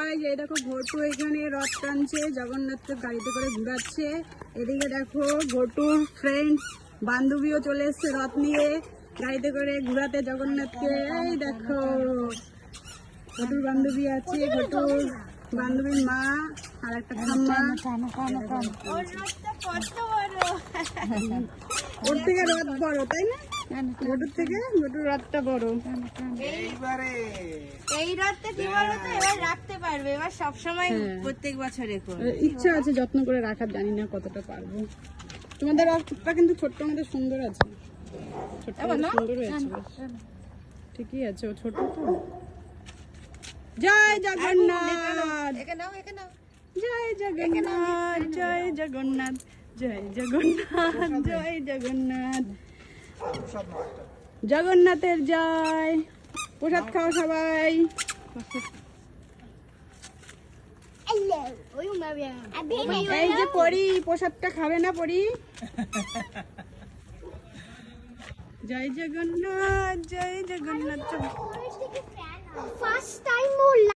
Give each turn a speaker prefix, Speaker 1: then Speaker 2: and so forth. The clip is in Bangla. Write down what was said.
Speaker 1: গাইস, এই দেখো ঘটু এখানে রথ টানছে, জগন্নাথকে গাড়িতে করে ঘুরাচ্ছে। এদিকে দেখো ঘটুর ফ্রেন্ড বান্ধবীও চলে এসছে রথ নিয়ে গাড়িতে করে ঘুরাতে জগন্নাথকে। এই দেখো ঘটুর বান্ধবী আছে, ঘটুর বান্ধবীর মা আর একটা ঠাম্মা। ওর থেকে রথ বড় তাই না? ঘটুর থেকে ঘটুর রথটা বড়।
Speaker 2: এই রথটা কি বলতো, এবার রাখতে পারবে, এবার সবসময় প্রত্যেক বছর রেখো।
Speaker 1: ইচ্ছা আছে যত্ন করে রাখার, জানি না কতটা পারবো। তোমাদের রথটা কিন্তু ছোট্ট, আমাদের সুন্দর আছে, ছোট্ট সুন্দর হয়েছে, ঠিকই আছে, ও ছোট তো। জয় জগন্নাথ, জয় জগন্নাথ, জয় জগন্নাথ, জয় জগন্নাথ, জয় জগন্নাথ, জগন্নাথের জয়। প্রসাদ খাও সবাই। এই যে পরি প্রসাদটা খাবে না পরি? জয় জগন্নাথ, জয় জগন্নাথ।
Speaker 3: First time